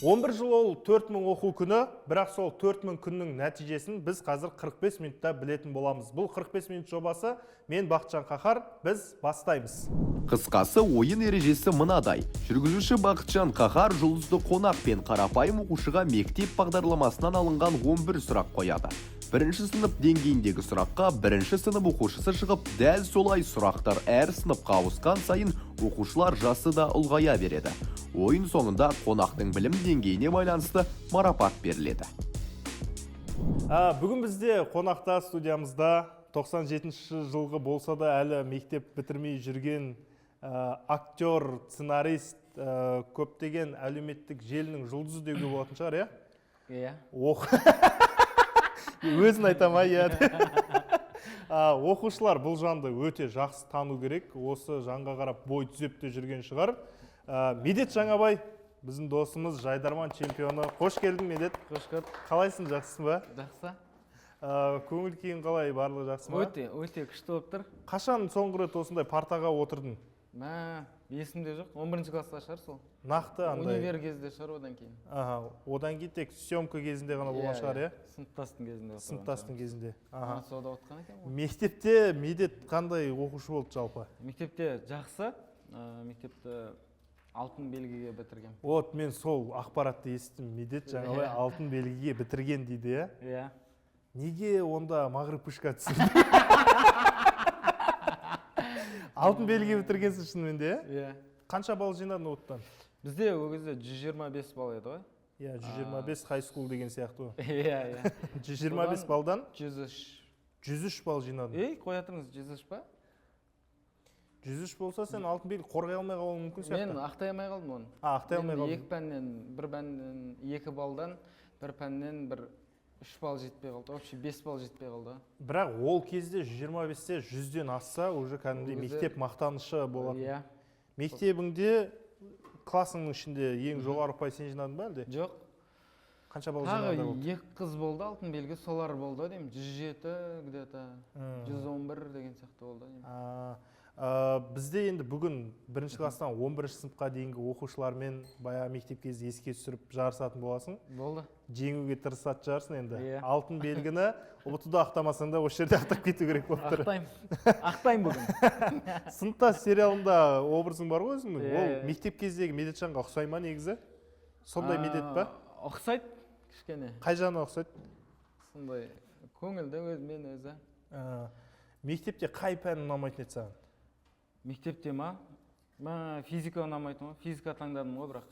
11 жыл ол 4000 оқу күні, бірақ сол 4000 күннің нәтижесін біз қазір 45 минутта білетін боламыз. Бұл 45 минут жобасы мен Бақытжан Қахар, біз бастаймыз. Қысқасы ойын ережесі мынадай. Жүргізуші Бақытжан Қахар жұлдызды қонақ пен қарапайым оқушыға мектеп бағдарламасынан алынған 11 сұрақ қояды. Бірінші сынып деңгейіндегі сұраққа бірінші сынып оқушысы шығып, дәл солай сұрақтар әр сыныпқа ауысқан сайын оқушылар жасы да ұлғая береді. Ойын соңында қонақтың білім деңгейіне байланысты марапат беріледі. Бүгін бізде қонақта студиямызда 97 жылғы болса да әлі мектеп бітірмей жүрген актер, сценарист, көптеген әлеуметтік желінің жұлдызы деуге болатын шығар, иә? Өзін айтамай, оқушылар бұл жанды өте жақсы тану керек. Осы жанға қарап бой түзеп те жүрген шығар. Медет Жаңабай, біздің досымыз, жайдарман чемпионы. Қош келдің, Медет. Қош көрдік. Қалайсың, жақсысың ба? Жақсы. Көңіл күйің қалай, барлығы жақсы ма? Өте күшті болып тұр. Қашан соңғы рет осындай партаға отырдың? Есімде жоқ. 11-ші класста шығар сол. Нақты андай. Универ кезінде шығар одан кейін. Одан кейін тек съемка кезінде ғана болған шығар, иә? Сыныптастың кезінде. Сыныптастың кезінде. Сода отқан екен ғой. Мектепте Медет қандай оқушы болды жалпы? Мектепте жақсы. Мектепті алтын белгіге бітіргем. Мен сол ақпаратты естідім. Медет Жаңабай алтын белгіге бітірген дейді, иә? Неге онда мағриб пышка түсірді? Алтын белгіге бітіргенсің шынымен де? Иә. Қанша балл жинадың оттан? Бізде ол кезде 125 балл еді ғой. Иә, 125 high school деген сияқты. Иә. 125 балдан 103 балл жинадың. қоя тұрыңыз, 103 па? 103 болса сен алтын белгі қорғай алмай қалуың мүмкін сияқты. Мен ақтай алмай қалдым оны. Ақтай алмай қалдың. Екі пәннен, бір пәннен 2 балдан, бір пәннен 3 балл жетпей қалды. Вообще 5 балл жетпей қалды. Бірақ ол кезде 125-те 100-ден асса, уже кәдімгідей мектеп мақтанышы болады. Иә. Мектебіңде классыңның ішінде ең жоғары ұпай сен жинадың ба әлде? Жоқ. Қанша балл жинадың? Тағы 2 қыз болды, алтын белгі, солар болды деймін. 107 где-то, 111 деген сияқты болды деймін. Бізде енді бүгін 1-ші класстан 11-ші сыныпқа дейінгі оқушылармен бая мектеп кезде еске түсіріп жарысатын боласың. Болды. Жеңуге тырысатын жарысың енді. Иә. Алтын белгіні ұбт-да ақтамасаң да осы жерде ақтап кету керек болып тұр. Ақтаймын бүгін. Сыныпта сериалында образың бар ғой өзіңнің? Ол мектеп кездегі Медетжанға ұқсай ма негізі? Сондай Медет па? Ұқсайды кішкене. Қай жағына ұқсайды? Сондай көңілді өзімен өзі. Мектепте қай пән ұнамайтын еді саған? Мектепте ма? Физика ұнамайтын ғой. Физика таңдадым ғой бірақ.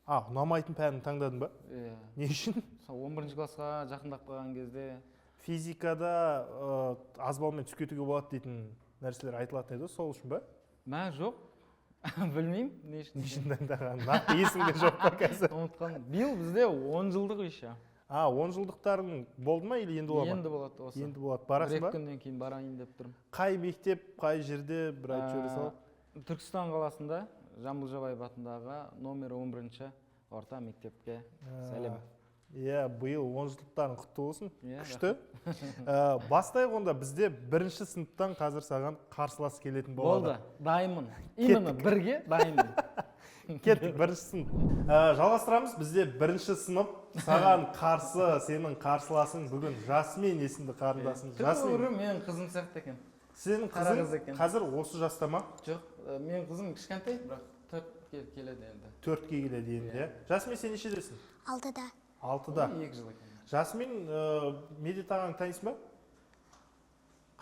Ұнамайтын пәнін таңдадың ба? Иә. Не үшін? 11-ші классқа жақындап қалған кезде. Физикада аз балмен түсіп кетуге болады дейтін нәрселер айтылатын еді, сол үшін ба? Жоқ. Білмеймін, не үшін. Не үшін таңдаған? Нақты есімде жоқ па қазір? Ұмытқан. Биыл бізде 10 жылдық еще. 10 жылдықтарың болды ма или енді болады ма? Енді болады осы. Енді болады. Барасың ба? 1-2 күннен кейін барайын деп тұрмын. Қай мектеп, қай жерде бір айтып жібере сал? Түркістан қаласында Жамбыл Жабаев атындағы номер 11-ші орта мектепке сәлем. Иә, биыл 10 жылдықтарың құтты болсын. Иә, күшті. Бастайық онда, бізде 1-ші сыныптан қазір саған қарсылас келетін болады. Болды, дайынмын. Именно бірге дайынмын. Кеттік, 1-ші сынып. Жалғастырамыз, бізде 1-ші сынып, саған қарсы, сенің қарсыласың бүгін Жасмин есімді қарындасың. Жасмин, менің қызым сияқты екен. Сенің қызың қазір осы жаста ма? Жоқ, менің қызым кішкентай, бірақ 4-ке келеді енді. 4-ке келеді енді, иә. Жасмин, сен нешедесің? 6-да. 6-да. 2 жыл екен. Жасмин, Медет ағаң танисың ба?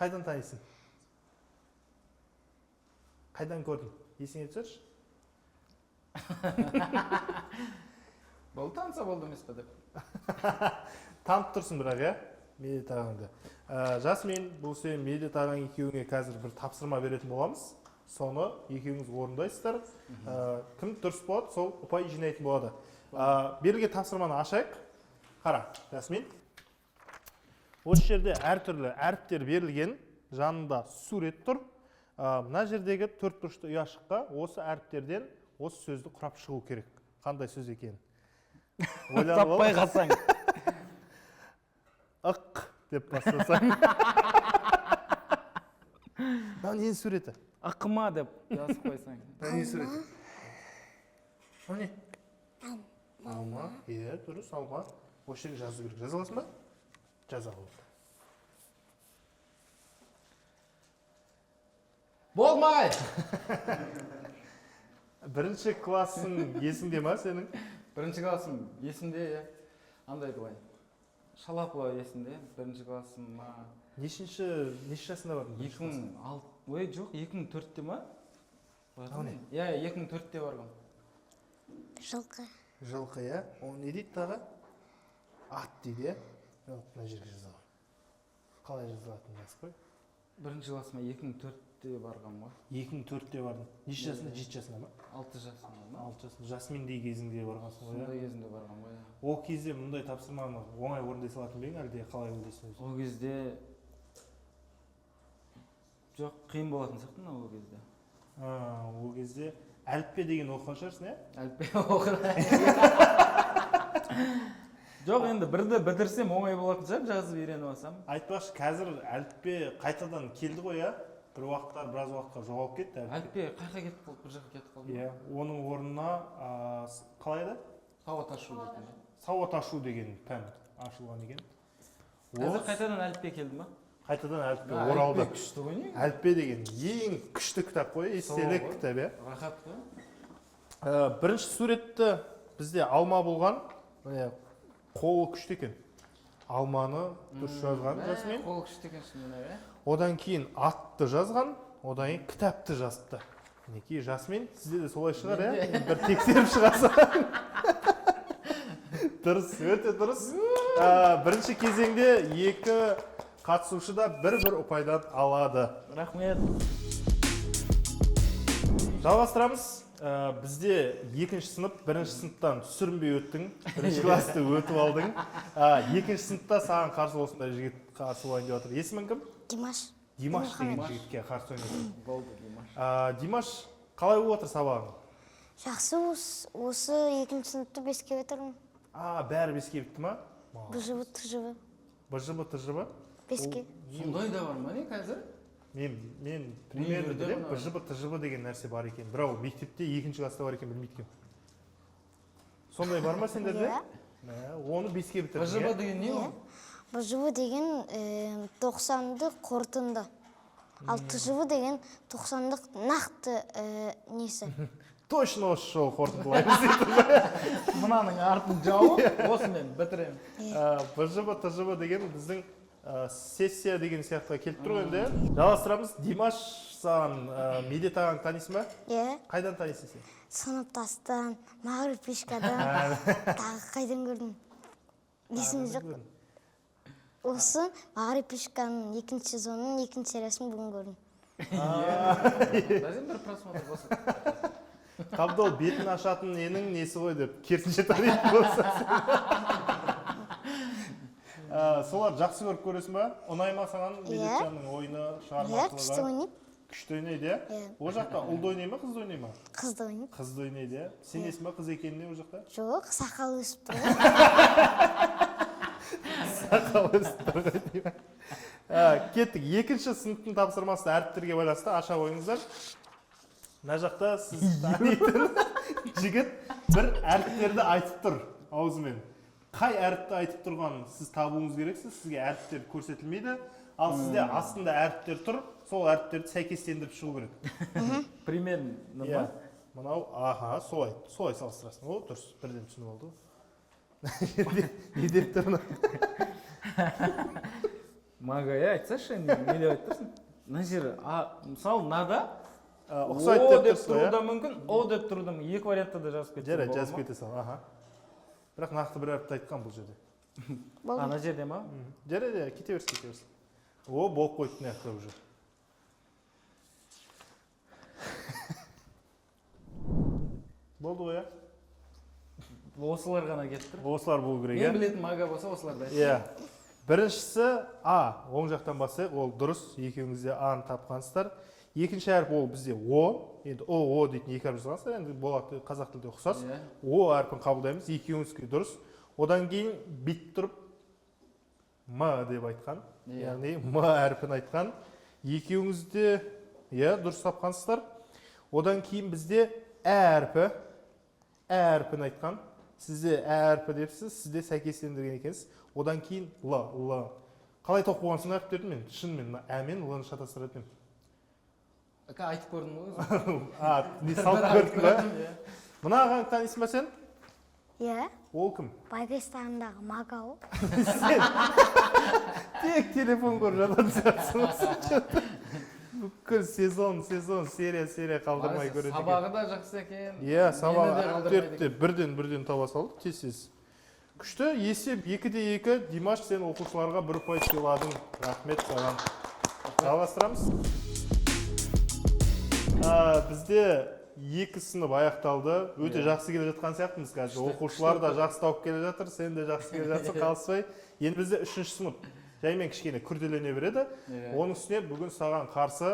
Қайдан танисың? Қайдан көрдің? Есіңе түсірші? Болды, таныса болды емес пе деп. Танып тұрсың бірақ, иә? Медет ағаңды. Жасмин, бұл сен Медет ағаң екеуіңе қазір бір тапсырма беретін боламыз. Соны екеуіңіз орындайсыздар. Кім дұрыс болады, сол ұпай жинайтын болады. Берілген тапсырманы ашайық. Қара, Жасмин. Осы жерде әртүрлі әріптер берілген, жанында сурет тұр. Мына жердегі 4 бұрышты ұяшыққа осы әріптерден осы сөзді құрап шығу керек. Қандай сөз екен? Таппай қалсаң. Ық деп бастасаң. Нені суреті? Ақыма деп жазып қойсаң. Нені суреті? О не? Алма. Иә, дұрыс, алма. Осы жерге жазу керек. Жаза аласың ба? Жаза ал. Болмай! Бірінші классың есіңде ма сенің? Бірінші классым есімде, иә. Андай былай. Шалапова есімде, бірінші классым ма. Неше жасында бардың? 2006, ой жоқ, 2004-те ма? не? Иә, 2004-те барғам. Жылқы. Жылқы, иә? Ол не дейді тағы? Ат дейді, иә? Мына жерге жазалым. Қалай жазылатынын жазып қой. Бірінші классыма 2004-те барғам ғой. 2004-те бардың. Неше жасында? 7 жасында ма? 6 жасымда ма? 6 жасында. Жасминдей кезіңде барғансың ғой, Сондай иә? кезінде барғам ғой. Ол кезде мұндай тапсырманы оңай орындай салатын ба ең, әлде қалай ойлайсың өзің? Ол кезде жоқ, қиын болатын сияқты ол кезде. Ол кезде әліппе деген оқыған шығарсың, иә? Әліппе оқыды. Жоқ, енді бірді бітірсем оңай болатын шығар, жазып үйреніп алсам. Айтпақшы, қазір әліппе қайтадан келді ғой, иә? Бір уақыттар, біраз уақытқа жоғалып кетті Әліппе қайқа кетіп қалды, бір жаққа кетіп қалды. Иә, оның орнына қалай еді? Сауат ашу дейтін. Сауат ашу деген пән ашылған екен. Қазір қайтадан әліппе келді ма? Қайтадан әліппе оралды. Әліппе күшті ғой не? Әліппе деген ең күшті кітап қой, естелік кітап, иә? Рахат қой. Бірінші суретті бізде алма болған, қолы күшті екен. Алманы дұрыс жазған жасымен. Қолы күшті екен шынымен, иә? Одан кейін атты жазған, одан кейін кітапты жазыпты. Мінекей жасымен, сізде де солай шығар, иә? Бір тексеріп шығарсаң. Дұрыс, өте дұрыс. Бірінші кезеңде екі қатысушы да бір-бір ұпайдан алады. Рахмет. Жалғастырамыз. Бізде екінші сынып, бірінші сыныптан сүрінбей өттің, бірінші класты өтіп алдың. Екінші сыныпта саған қарсы осындай жігіт қарсы ойын деп отыр. Есімің кім? Димаш. Димаш деген жігітке қарсы ойнайсың. Болды, Димаш. Димаш, қалай болып отыр сабағың? Жақсы, осы екінші сыныпты 5-ке бітірдім. Бәрі 5-ке бітті ма? БЖБ, ТЖБ. БЖБ, ТЖБ? 5-ке. Сондай да бар ма не қазір? Мен примерно білем, БЖБ, ТЖБ деген нәрсе бар екен. Бірақ мектепте екінші класста бар екен, білмейткен. Сондай бар ма сендерде? Оны 5-ке бітірдің, БЖБ деген не ол? БЖБ деген 90-ды қорытынды. Ал ТЖБ деген 90-дық нақты несі. Точно осы жол қорытындылаймыз дейді. Мынаның артын жауып, осымен бітіремін. БЖБ, ТЖБ деген біздің сессия деген сияқтыға келіп тұр енді. Жалғастырамыз. Димаш, саған Медет ағаң танисың ба? Иә. Қайдан танисың сен? Сыныптастан, Мағриб Пешкадан, тағы қайдан көрдім. Есімде жоқ. Осы Мағриб Пешканың 2-ші сезонының 2-ші сериясын бүгін көрдім. Бәзен бір просмотр болса. Қабдол, бетін ашатын ненің несі ғой деп керісінше танитын болса. Солар жақсы көріп көресің ба? Ұнай ма саған Медетжанның ойыны, шығармашылығы? Күшті ойнайды. Күшті ойнайды, иә? Ол жақта ұлды ойнай ма, қызды ойнай ма? Қызды ойнайды. Қызды ойнайды, иә? Сенесің ба қыз екеніне ол жақта? Жоқ, сақал өсіп тұр. Сақал өсіп тұр ғой деймін. Кеттік, екінші сыныптың тапсырмасы әріптерге байланысты аша қойыңыздар. Мына жақта сіз танитын жігіт бір әріптерді айтып тұр аузымен. Қай әріпті айтып тұрғанын сіз табуыңыз керексіз, сізге әріптер көрсетілмейді, ал сізде астында әріптер тұр, сол әріптерді сәйкестендіріп шығу керек. Примерно ма? Мынау, солай салыстырасың. О, дұрыс, бірден түсініп алды. Не деп тұрмын? Мағай, айтсашы, не деп айтырсың? Мына жері, мысалы, мынада ұқсайды О деп деп тұрсың, тұру да мүмкін, О деп тұру да мүмкін. Екі вариантта да жазып кетсең Жарайды, жазып кете сал. Бірақ нақты бір әріпті айтқан бұл жерде. Ана жерде ма? Жарайды, кете берсін. О, болып қойды мына жақта уже. Болды ғой, иә? Осылар ғана кетті. Осылар болу керек, Мен білетін мага болса осылар да. Иә. Біріншісі оң жақтан басайық, ол дұрыс, екеуіңіз де А-ны тапқансыздар. Екінші әріп ол бізде О, енді О дейтін екі әріп жазғансыздар, енді болады қазақ тілде ұқсас. О әрпін қабылдаймыз, екеуіңізге дұрыс. Одан кейін бит тұрып М деп айтқан, яғни М әрпін айтқан. Екеуіңізде дұрыс тапқансыздар. Одан кейін бізде әрпін айтқан. сізде әрпі депсіз, сізде сәйкестендірген екенсіз. Одан кейін л. Қалай тоқып болғансың әріптерді мен шынымен әмен лны шатастырып едім. Айтып көрдім ғой. Не салып көрдің ба? Мына ағаңды танисың ба сен? Иә, Ол кім? Пакистандағы Макау. Тек телефон көріп жататын. Бүкіл сезон, серия қалдырмай көреді екен. Сабағы да жақсы екен. Иә, сабағы Мені де қалдырмайды төртте бірден таба салды, тез. Күшті, есеп 2-2, Димаш, сен оқушыларға 1 ұпай сыйладың. Рахмет саған. Жалғастырамыз. Бізде 2 сынып аяқталды. Өте жақсы келе жатқан сияқтымыз қазір. Оқушылар да жақсы тауып келе жатыр, сен де жақсы келе жатсың, қалыспай. Енді бізде 3-ші сынып. Жаймен кішкене күрделене береді. Оның үстіне бүгін саған қарсы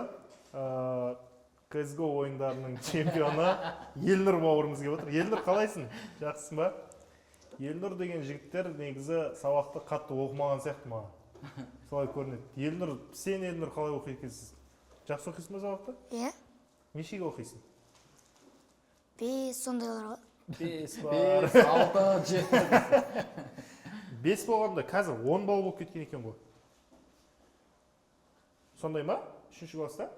CSGO ойындарының чемпионы Елнұр бауырымыз келіп отыр. Елнұр, қалайсың? Жақсысың ба? Елнұр деген жігіттер негізі сабақты қатты оқымаған сияқты маған. Солай көрінеді. Елнұр, сен Елнұр қалай оқиды екенсіз? Жақсы оқисың ба сабақты? Иә, Нешеге оқисың? 5 сондайлар ғой. 5 бар. 5, 6, 7. 5 болғанда қазір 10 балл болып кеткен екен ғой. Сондай ма? 3-ші класста?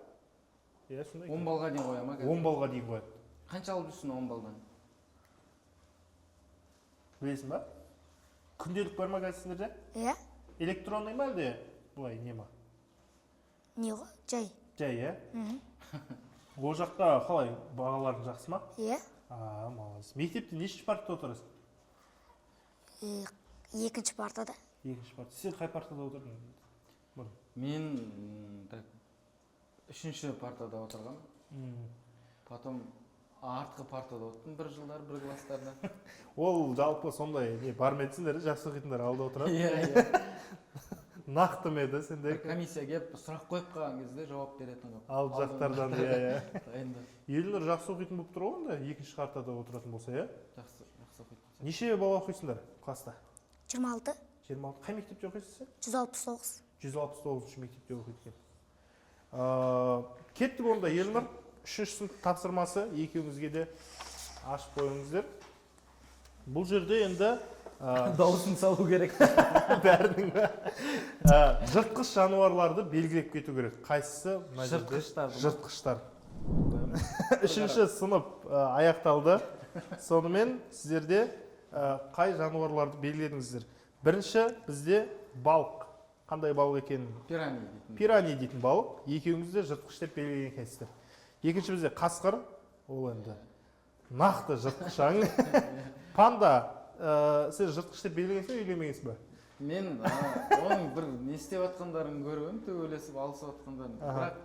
Иә, сондай. 10 балға дейін қоя ма? 10 балға дейін қояды. Қанша алып жүрсің 10 балдан? Білесің ба? Күнделік бар ма қазір сендерде? Иә, Электронный ма әлде бұлай не ма? не ғой, жай. Жай, иә? Ол жақта қалай бағалардың жақсы ма? Иә, Молодец. Мектепте нешінші партада отырасың? екінші партада. Екінші партада. Сен қай партада отырдың? Мен 3-ші партада отырғам. Потом артқы партада отырдым 1 жылдар, 1 класстарда. Ол жалпы сондай бар ма едіңдер, жақсы оқитындар алда отырады. Иә. Нақты ма еді сенде? Комиссия келіп сұрақ қойып қалған кезде жауап беретін ғой. Алып жақтардан, иә. Дайында. Елнұр жақсы оқитын болып тұр ғой онда, 2-ші партада отыратын болса, иә? Жақсы оқиды. Неше бала оқисыңдар класста? 26, 26. Қай мектепте оқисың сен? 169. 169-ші мектепте оқиды екен. Кеттік онда Елнұр, 3-ші сынып тапсырмасы екеуіңізге де ашып қойыңыздар. Бұл жерде енді Дауысын салу керек. бәрінің жыртқыш жануарларды белгілеп кету керек. Қайсысы? Жыртқыштар. 3-ші сынып аяқталды. Сонымен сіздерде қай жануарларды белгіледіңіздер? Бірінші бізде балық. Қандай балық екенін? Пирани дейтін балық. Екеуіңізде жыртқыш деп белгілеген екенсіздер. Екінші бізде қасқыр. Ол енді нақты жыртқышаң. Панда. Сіз жыртқыш деп белгілегенсің бе, белгілемегенсің бе? Мен оның бір не істеп жатқандарын көріп төбелесіп алысып жатқандарын. Бірақ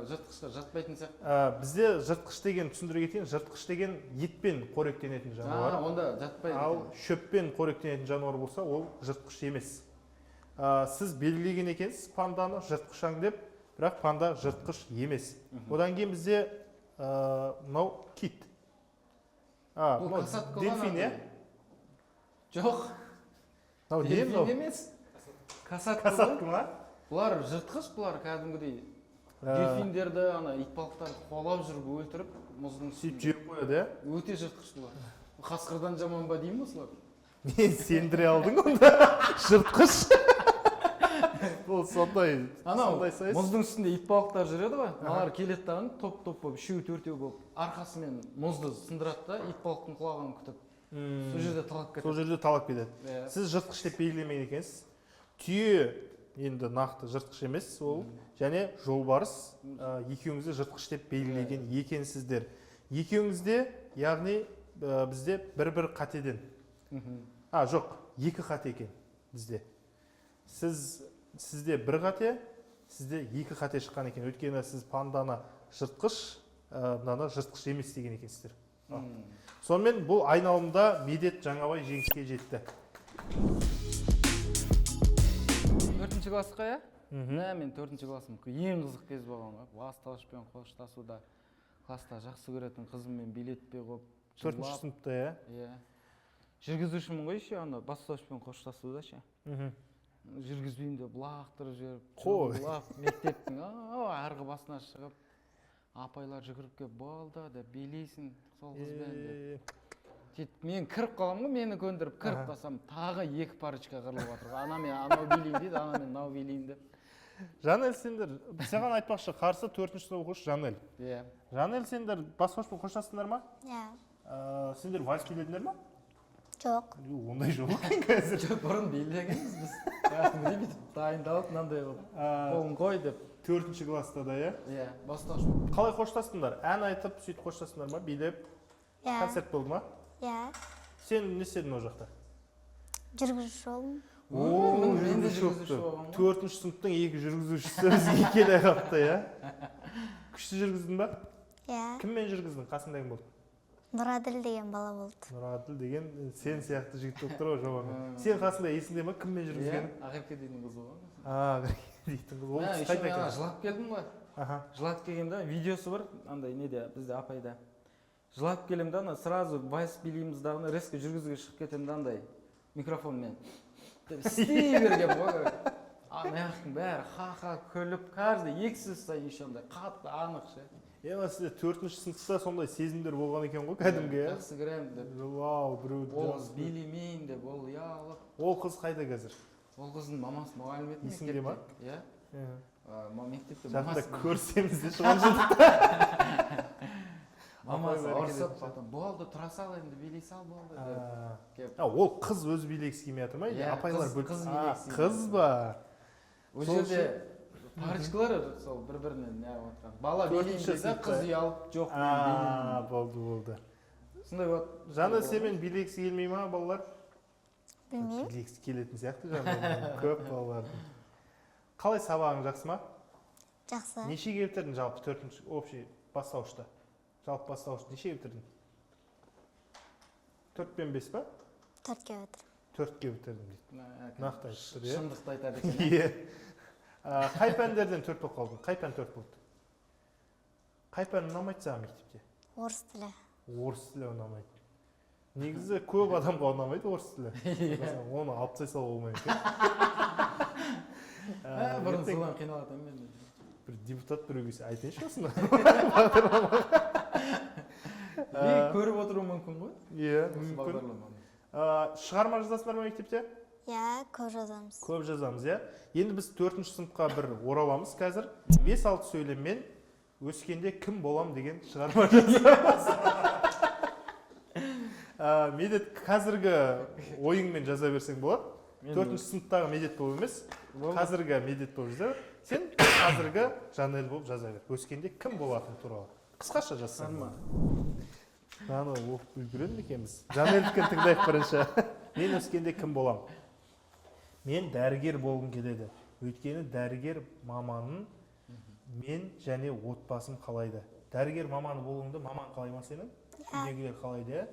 жыртқышқа жатпайтын сияқты. Бізде жыртқыш деген түсіндіре кетейін. Жыртқыш деген етпен қоректенетін жануар. Онда жатпайды. Ал шөппен қоректенетін жануар болса, ол жыртқыш емес. Сіз белгілеген екенсіз панданы жыртқышаң деп, бірақ панда жыртқыш емес. Одан кейін бізде мынау кит. Дельфин, иә? Жоқ. Дельфин емес. Касатка ма? Бұлар жыртқыш, бұлар кәдімгідей. Дельфиндерді, итбалықтарды қуалап жүріп өлтіріп, мұздың сөйтіп жеп қояды, иә? Өте жыртқыш бұлар. Қасқырдан жаман ба деймін осылар? Не, сендіре алдың онда? Жыртқыш. Бұл сондай сайыс. Мұздың үстінде итбалықтар жүреді ғой. Алар келеді дағы топ-топ болып, 3-4 болып, арқасымен мұзды сындырады да, итбалықтың құлағын күтіп. Сол жерде талап кетеді. Сол жерде талап кетеді. Сіз жыртқыш деп белгілемеген екенсіз. Түйе енді нақты жыртқыш емес ол. Және жолбарыс екеуіңізде жыртқыш деп белгілеген екенсіздер. Екеуіңізде, яғни бізде бір қатеден. Жоқ, 2 қате екен бізде. Сізде 1 қате, сізде 2 қате шыққан екен. Өйткені сіз панданы жыртқыш, мынаны жыртқыш емес деген екенсіздер. Сонымен бұл айналымда Медет Жаңабай жеңіске жетті. 4-ші классқа, иә? Мен 4-ші классым ең қызық кез болған ғой. Бастауышпен қоштасуда, класста жақсы көретін қызыммен билетпей қойып, 4-ші сыныпта, иә? Иә. Жүргізушімін ғой еще, бастауышпен қоштасуда ше. Жүргізбеймін деп лақтырып жіберіп, жылап мектептің арғы басына шығып, апайлар жүгіріп келіп, "Болды, деп билейсің сол қызбен" деп. сөйтіп мен кіріп қаламын ғой, мені көндіріп кіріп қалсам тағы 2 парочка қырылып жатыр. Ана мен анау билейін дейді, ана мен мынау билейін деп. Жанел, сендер саған айтпақшы, қарсы 4-ші сынып оқушы Жанел. Иә. Жанел, сендер бастауышпен қоштастыңдар ма? Иә. Сендер вальс биледіңдер ма? Жоқ. Ондай жоқ екен қазір. Бұрын билегенбіз біз. Кәдімгідей бүйтіп дайындалып мынандай қылып қолын қой деп. 4-ші класста да, иә? Иә, бастауыш. Қалай қоштастыңдар? Ән айтып, сөйтіп қоштастыңдар ма? Билеп, Иә. концерт болды ма? Иә. Сен не істедің ол жақта? Жүргізуші болдым. Мен де жүргізуші болғанмын. 4-ші сыныптың 2 жүргізушісі бізге келе қалыпты, иә? Күшті жүргіздің ба? Иә. Кіммен жүргіздің? Қасыңда кім болды? Нұраділ деген бала болды. Нұраділ деген сен сияқты жігіт болып тұр ғой жобаға. Сен қасыңда есіңде ме? Кіммен жүргізгені? Ақерке дейтін қыз болған. Дейтін қыз. Ол Еще қайда мен екен? жылап келдім ғой. Жылап келгенде видеосы бар, андай неде, бізде апайда. Жылап келем да, ана сразу вальс билейміз дағыны резко жүргізуге шығып кетем да, андай микрофонмен. Істей берген ғой. Аяқтың бәрі ха-ха күліп, каждый 2 сөз сайын еще андай қатты анық ше. Сізде 4-ші сыныпта сондай сезімдер болған екен ғой кәдімгі, иә? Жақсы көремін деп. Вау, біреуді Ол қыз билемейін деп, ол ұялып. Ол қыз қайда қазір? Ол қыздың мамасы мұғалім еді. Есіңде ма? Иә. Мектепте жақында мамасы. көрсеміз де шығып жатыр. Мамасы ұрсып, потом болды, тұра сал енді, билей сал болды деп. Ол қыз өз билегісі келмей жатыр ма? Иә, Апайлар қыз бөліп. билегісі. Қыз ба? Ол жерде парочкалар сол бір-бірінен неғып отырған. Бала билейін десе, қыз ұялып, жоқ мен билеймін. Болды. Сондай вот. Жаны семен билегісі келмей ма балалар? Білмеймін. Билегісі келетін сияқты жаны көп балалардың. Қалай сабағың жақсы ма? Жақсы. Нешеге бітірдің жалпы 4-ші общий бастауышта? Жалпы бастауышта нешеге бітірдің? 4 пен 5 па? 4-ке бітір. 4-ке бітірдім дейді. Нақты айтып тұр, иә? Шындықты айтады екен. Иә. Қай пәндерден 4 болып қалдың? Қай пән 4 болды? Қай пән ұнамайды саған мектепте? Орыс тілі. Орыс тілі ұнамайды. Негізі көп адамға ұнамайды орыс тілі. Оны алып тастаса болмайды екен. Бұрын содан қиналатын мен. Бір депутат біреу келсе айтайыншы осыны. Көріп отыру мүмкін ғой? Иә, мүмкін. Шығарма жазасыңдар ма мектепте? Иә, көп жазамыз. Көп жазамыз, иә. Енді біз 4-ші сыныпқа бір ораламыз қазір. 5-6 сөйлеммен өскенде кім болам деген шығарма жазамыз. Медет қазіргі ойыңмен жаза берсең болады. 4-ші сыныптағы медет болып емес, қазіргі медет болып жаза бер. Сен қазіргі Жанел болып жаза бер. Өскенде кім болатын туралы. Қысқаша жазсаң. Аны оқып үлгереді екенбіз. Жанелдікін тыңдайық бірінші. Мен өскенде кім болам? Мен дәрігер болғым келеді. Өйткені дәрігер маманын мен және отбасым қалайды. Дәрігер маманы болуыңды маман қалай ма сенің? Үйдегілер қалайды,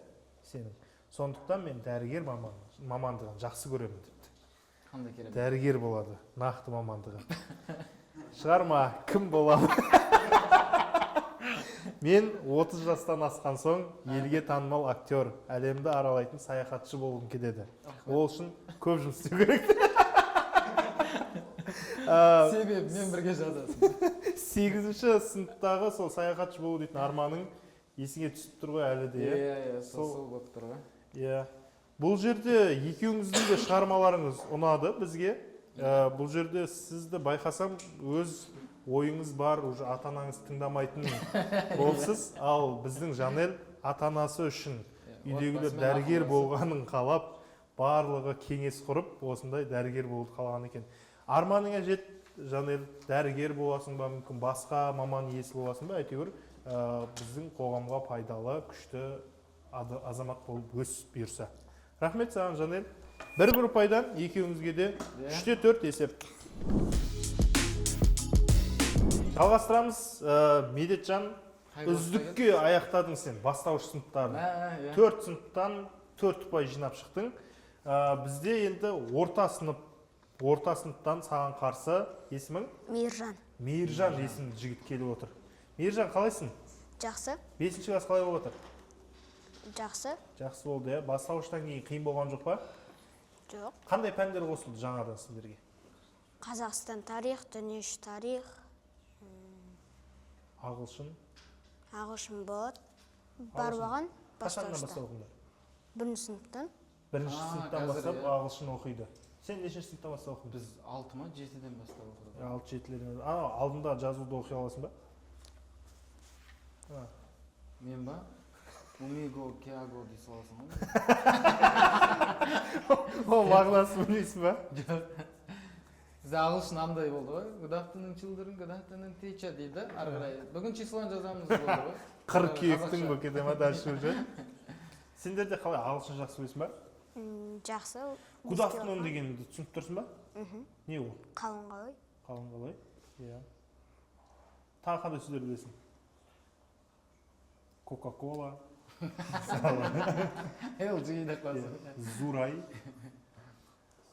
сенің. Сондықтан мен дәрігер мамандығын жақсы көремін депті. Қандай керек? Дәрігер болады, нақты мамандығы. Шығарма, кім болам? Мен 30 жастан асқан соң елге танымал актер, әлемді аралайтын саяхатшы болғым келеді. Ол үшін көп жұмыс істеу керек. Себебі мен бірге жазасың. 8-ші сыныптағы сол саяхатшы болу дейтін арманың есіңе түсіп тұр ғой әлі де. Иә, сол болып тұр ғой. Иә. Бұл жерде екеуіңіздің де шығармаларыңыз ұнады бізге. Бұл жерде сізді байқасам өз ойыңыз бар, уже ата-анаңыз тыңдамайтын болсыз, ал біздің Жанел ата-анасы үшін үйдегілер дәрігер болғанын қалап, барлығы кеңес құрып, осындай дәрігер болуды қалаған екен. Арманыңа жет, Жанел, дәрігер боласың ба, мүмкін басқа маман иесі боласың ба, әйтеуір біздің қоғамға пайдалы, күшті азамат болып өсіп бұйырса. Рахмет саған, Жанел. Бір ұпайдан екеуіңізге де 3-те 4 есеп. Жалғастырамыз, Медетжан, үздікке аяқтадың сен бастауыш сыныптарын. 4 сыныптан 4 ұпай жинап шықтың. Бізде енді орта сыныптан саған қарсы есімің? Мейіржан. Мейіржан есімді жігіт келіп отыр. Мейіржан, қалайсың? Жақсы. 5-ші класс қалай болып отыр? Жақсы. Жақсы болды, иә. Бастауыштан кейін қиын болған жоқ па? Жоқ. Қандай пәндер қосылды жаңадан сіздерге? Қазақстан тарих, дүниежүзі тарих, Ағылшын. ағылшын болады. Бар болған Қашаннан бастауышта. басталғандар? бірінші сыныптан. Бірінші А, сыныптан қазір, бастап иә. ағылшын оқиды. Сен нешінші сыныптан бастап оқыдың? Біз 6 ма 7-ден бастап оқыдық. 6-7-лерден. Алдында жазуды оқи аласың ба? Мен ба? Умиго, кеаго дей саласың ғой. Ол мағынасын білмейсің ба? Бізде ағылшын андай болды ғой. Good afternoon children, good afternoon teacher дейді. Ары қарай бүгін числоны жазамыз болды ғой. Қыркүйектің бұл кете ма дальше уже. Сендер де қалай ағылшын жақсы білесің ба? Жақсы. Good afternoon дегенді түсініп тұрсың ба? Не ол? Қалың қалай? Қалың қалай? Иә. Тағы қандай сөздер білесің? Кока-кола, LG деп қойсың. Зурай,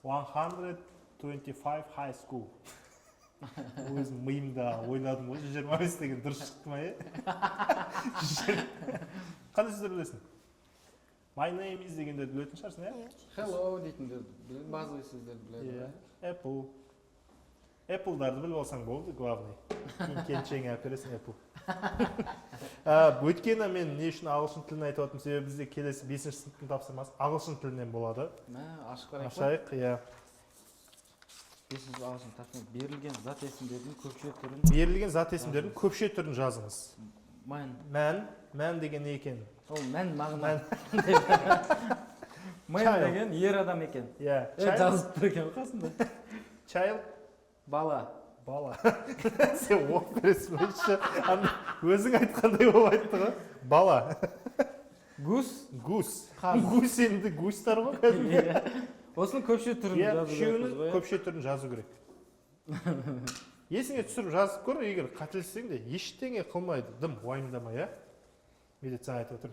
125 high school. Өзім миымда ойладым ғой, 125 деген дұрыс шықты ма, е? Қандай сөздер білесің? My name is дегендерді білетін шығарсың, е? Hello дейтіндер, базовый сөздерді біледі. Apple. Apple'дарды біліп алсаң болды, главный. Кейін келіншегіңе әпересің Apple. Өйткені мен не үшін ағылшын тілін айтып отырмын, себебі бізде келесі 5-ші сыныптың тапсырмасы ағылшын тілінен болады. Ашық қарайық. Ашайық, иә. 5-ші ағылшын тақырып берілген зат есімдердің көпше түрін. Берілген зат есімдердің көпше түрін жазыңыз. Мән деген не екен? Ол мән мағына. Мен деген ер адам екен. Иә. Жазып тұр екен қасында. Child. Бала. Сен оқып бересің бе? Өзің айтқандай болып айтты ғой. Бала. Гус. Гус енді густар ғой кәдімгі. Осының көпше түрін жазу керек. Үшеуінің көпше түрін жазу керек. Есіңе түсіріп жазып көр, егер қателессең де ештеңе қылмайды. Дым уайымдама, иә? Медицина айтып отыр.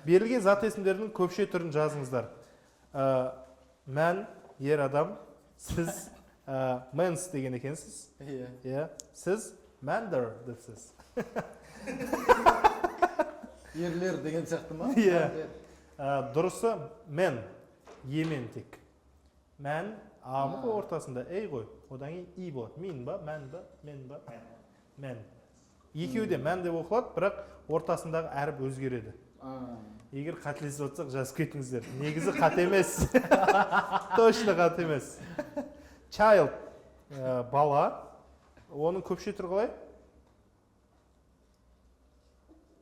Берілген зат есімдерінің көпше түрін жазыңыздар. Мән, ер адам, сіз менс деген екенсіз. Иә. Сіз мәндер депсіз. Ерлер деген сияқты ма? Иә. Дұрысы мен, емен тек. Мән, амы ғой ортасында, ей ғой. Одан кейін и болады. Мен ба, мән ба, мен ба? Мән. Екеуі де мән деп оқылады, бірақ ортасындағы әріп өзгереді. Егер қателесіп отырсақ жазып кетіңіздер. Негізі қате емес. Точно қате емес. Child, бала. Оның көпше түрі қалай?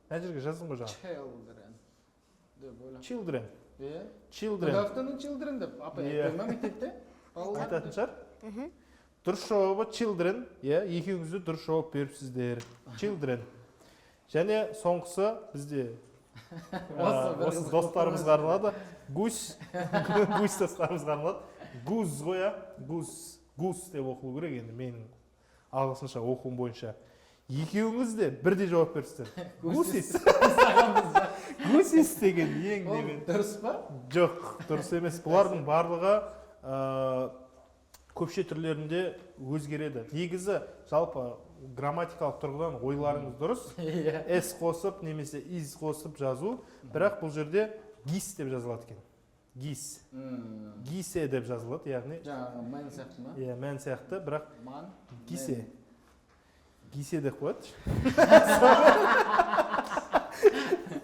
Мына жерге жаздың ғой жаңа. Children. Children. Good afternoon children деп апай айтпай ма мектепте? Айтатын шығар? Дұрыс жауабы children. Екеуіңізді дұрыс жауап беріпсіздер. Children. Және соңғысы бізде осы достарымызға арналады. Гусь достарымызға арналады. Гуз ғой, гуз деп оқылу керек енді менің ағылшынша оқуым бойынша. Екеуіңіз де бірдей жауап беріпсіздер. Гусис. Гусис деген ең немен. Дұрыс па? Жоқ, дұрыс емес. Бұлардың барлығы көпше түрлерінде өзгереді. Негізі жалпы грамматикалық тұрғыдан ойларыңыз дұрыс. S қосып немесе is қосып жазу, бірақ бұл жерде гис деп жазылады екен. Гис. Гисе деп жазылады, яғни. Жаңағы мән сияқты ма? Иә, мән сияқты, бірақ гисе. Гисе деп қояды.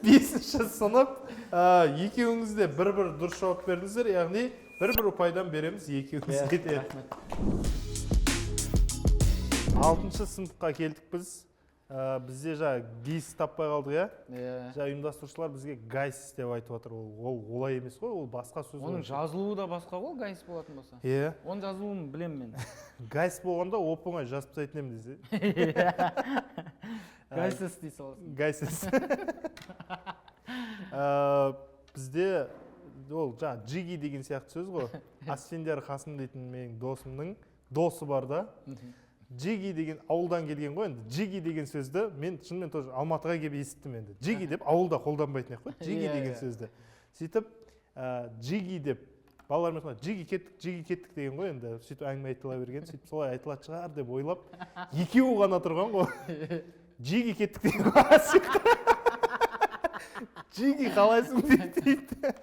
5-ші сынып, екеуіңіз де бір-бір дұрыс жауап бердіңіздер, яғни бір-бір ұпайдан береміз екеуіңізге де. 6-шы сыныпқа келдік біз. Бізде жаңа гейс таппай қалдық, иә? Жаңа ұйымдастырушылар бізге гайс деп айтып отыр. Ол олай емес қой, ол басқа сөз. Оның жазылуы да басқа ғой, гайс болатын болса. Иә. Оның жазылуын білем мен. Гайс болғанда оп-оңай жазып тастайтын едім десе. Гайсес дей саласың. Гайсес. Бізде ол жаңа джиги деген сияқты сөз ғой. Асфендияр Қасым дейтін менің досымның досы бар да. Джиги деген ауылдан келген ғой енді. Джиги деген сөзді мен шынымен тоже Алматыға келіп естіттім енді. Джиги деп ауылда қолданбайтын ақ қой. Джиги деген сөзді. Сөйтіп джиги деп балалармен айтқан джиги кеттік деген ғой енді. Сөйтіп әңгіме айтыла берген. Сөйтіп солай айтылады шығар деп ойлап, екеуі ғана тұрған ғой. Джиги кеттік деген ғой. Джиги қалайсың дейді.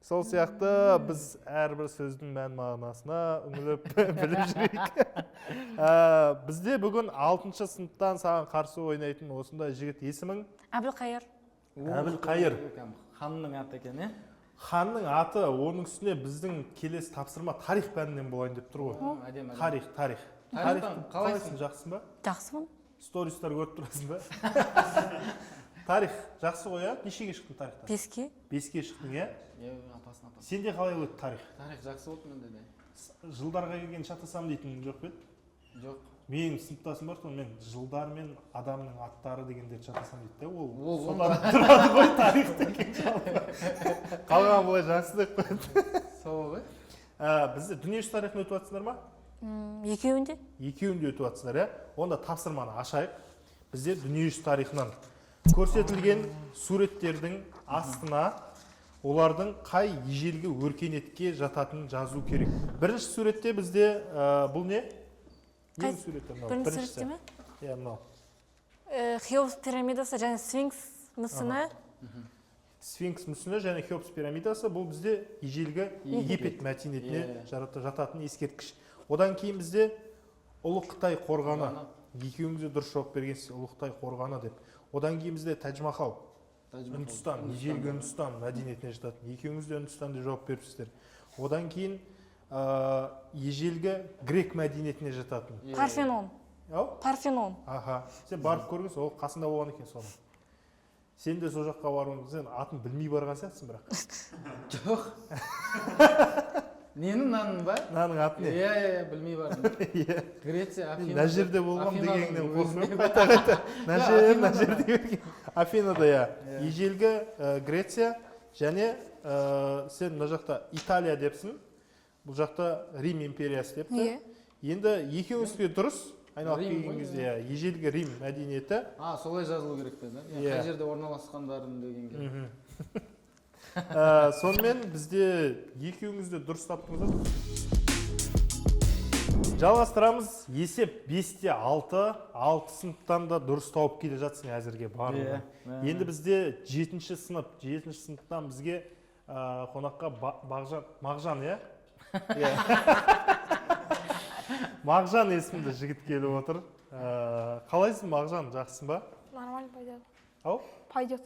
Сол сияқты біз әрбір сөздің мән мағынасына үңіліп біліп жүрейік. Бізде бүгін 6-шы сыныптан саған қарсы ойнайтын осындай жігіт, есімің? Әбілқайыр. Әбілқайыр. Ханның аты екен, е? Ханның аты, оның үстіне біздің келесі тапсырма тарих пәнінен болайын деп тұр ғой. Әдемі. Тарих. Тарихтан қалайсың? Жақсың ба? Жақсымын. Стористар көріп тұрасың ба? Тарих жақсы ғой, иә? Нешеге шықтың тарихтан? 5-ке. 5-ге шықтың, иә? Апасын. Сенде қалай өтті тарих? Тарих жақсы болды менде де. Жылдарға келген шатасам дейтін жоқ па еді? Жоқ. Менің сыныптасым бар ғой, мен жылдар мен адамның аттары дегендерді шатасам дейді. Ол содан тұрады ғой тарих деген жалпы. Қалған былай жақсы деп қойды. Сол ғой. Бізде дүниежүзі тарихын өтіп жатсыңдар ма? Екеуінде. Екеуінде өтіп жатсыңдар, иә? Онда тапсырманы ашайық. Бізде дүниежүзі тарихынан көрсетілген суреттердің астына олардың қай ежелгі өркениетке жататынын жазу керек. Бірінші суретте бізде бұл не? Ең суреттер мынау. Бірінші суретте ме? Иә, мынау. Хеопс пирамидасы және сфинкс мүсіні. Сфинкс мүсіні және Хеопс пирамидасы бұл бізде ежелгі Египет мәдениетіне жататын ескерткіш. Одан кейін бізде Ұлы Қытай қорғаны. Екеуіңіз де дұрыс жауап бергенсіз, Ұлы Қытай қорғаны деп. Одан кейін бізде Тадж-Махал. Үндістан, ежелгі Үндістан мәдениетіне жататын. Екеуіңіз де Үндістан деп жауап беріпсіздер. Одан кейін ежелгі грек мәдениетіне жататын. Парфенон. Парфенон. Аха. Сен барып көргенсің, ол қасында болған екен соның. Сен де сол жаққа баруың, сен атын білмей барған сияқтысың бірақ. Жоқ. Ненің наның ба? Наның аты не? Иә, білмей бардым. Греция, Афина. Мына жерде болғам дегеннен қорқып қайта. Мына жерде берген. Афинада, иә. Ежелгі Греция және сен мына жақта Италия депсің. Бұл жақта Рим империясы депті. Енді екеуіңізге дұрыс. Айналып келген кезде ежелгі Рим мәдениеті. Солай жазылу керек пе? Қай жерде орналасқандарын дегенге. Сонымен бізде екеуіңізді дұрыс таптыңыздар. Жалғастырамыз. Есеп 5-те 6. 6 сыныптан да дұрыс тауып келе жатсың әзірге барлығы. Енді бізде 7-ші сынып. 7-ші сыныптан бізге қонаққа Мағжан, иә? Мағжан есімді жігіт келіп отыр. Қалайсың Мағжан, жақсың ба? Нормально пойдет. Ау? Пойдет.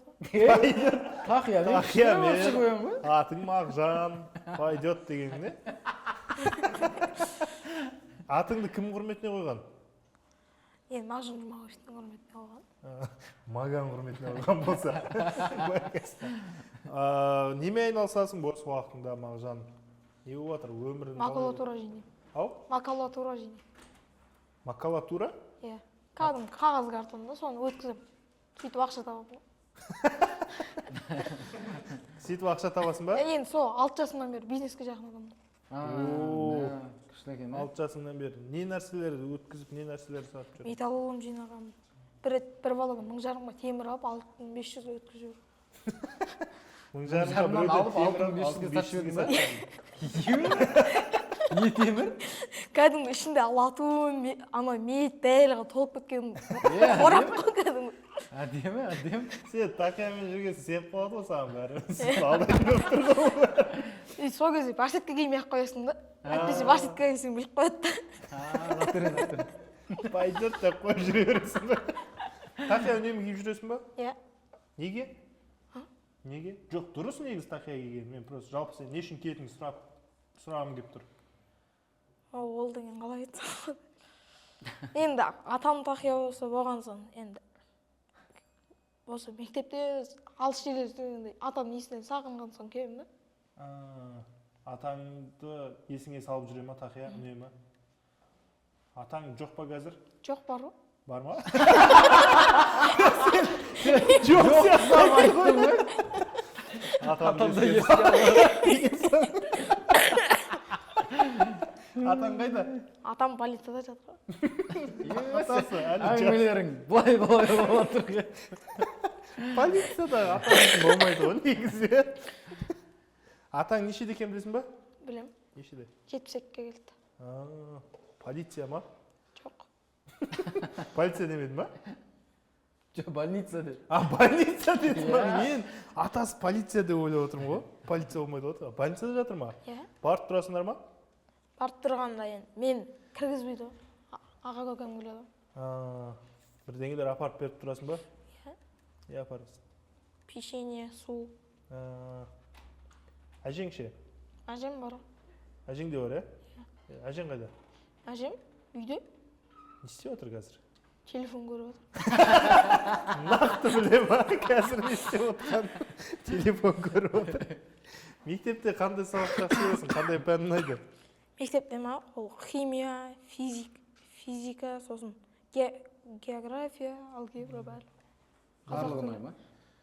Тақия, мен атың Мағжан, пойдет деген не? Атыңды кім құрметіне қойған? Енді Мағжан Жұмағұловтың құрметіне қойған. Маған құрметіне қойған болса. Неме айналысасың бос уақытында Мағжан? Не болып жатыр өмірің? Макулатура жинаймын. Ау? Макулатура жинаймын. Макулатура? Иә. Кәдімгі қағаз картонда соны өткізіп, сөйтіп ақша табамын. Сөйтіп ақша табасың ба? Енді сол 6 жасымнан бері бизнеске жақын адаммын. Күшті екен. 6 жасыңнан бері не нәрселерді өткізіп, не нәрселерді сатып жүр? Металлолом жинағанмын. Bir баладан 1000 темір алып 6500-ге өткізіп жүр. 1000 алып 6500-ге сатып жүрдің. Не темір? Кәдімгі ішінде латун, мед бәрі толып кеткен орап қой кәдімгі. Әдемі. Сен Тақиямен жүрген сеп қалады ғой саған бәрі. Алдайтын болып тұрды ғой. Сол кезде барсетке киімей ақ қоясың да. Әйтпесе барсетке кисең біліп қояды Натыры. Пойдет деп қойып жүре бересің ба? Тақия үнемі киіп жүресің ба? Иә. Неге? Неге? Жоқ, дұрыс негізі Тақия киген. Мен просто жалпы сен не үшін киетініңді сұрағым келіп тұр. Ол деген қалай айтсам. Енді атам Тақия болса болған соң, енді осы мектепте алыс жерлер жүргенде атамның есінен сағынған соң келемін да. Атаңды есіңе салып жүре ма Тақия үнемі? Атаң жоқ па қазір? Жоқ, бар ғой. Бар ма? Жоқ сияқты айттың ғой. Атамды еске алады. Атаң қайда? Атам полицияда жатыр. Атасы әлі Әңгімелерің былай болып тұр. Полицияда атаң болмайды ғой негізі. Атаң нешеде екен білесің ба? Білем. Нешеде? 72-ге келді. Полиция ма? Жоқ. Полиция демеді ма? Жоқ, больница деп. Больница дедім ба? Иә. Мен атасы полиция деп ойлап отырмын ғой. Полиция болмайды ғой. Больницада жатыр ма? Иә. Барып тұрасыңдар ма? Барып тұрғанда енді мен кіргізбейді ғой. Аға көкем келеді ғой. Бірдеңелер апарып беріп тұрасың ба? Иә. Не апарасың? Печенье, су. Әжең ше? Әжем бар. Әжең де бар, Әжең қайда? Әжем үйде Не істеп отыр қазір? телефон көріп отыр. Нақты біле ма? Қазір не істеп отқан? Телефон көріп отыр. Мектепте қандай сабақ жақсы көресің? Қандай пән ұнайды? Мектепте ма? Ол химия, физика, сосын география, алгебра бәрі. Барлығы ұнай ма?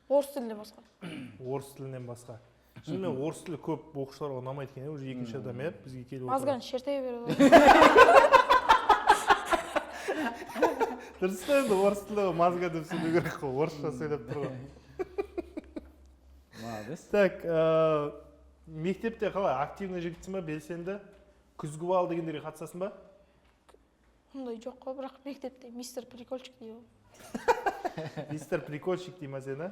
Орыс тілінде басқа. Орыс тілінен басқа. Шынымен орыс тілі көп оқушыларға ұнамайды екен, уже екінші адам бізге келіп отыр. Мазган шерте береді. Дұрыс та енді орыс тілі мазга деп сөйлеу керек қой, орысша сөйлеп тұр ғой. Молодец. Так, мектепте қалай активный жігітсің ба, белсенді? Күзгі бал дегендерге қатысасың ба? Ондай жоқ қой, бірақ мектепте мистер прикольчик дейді. Мистер прикольчик дейді ма сені?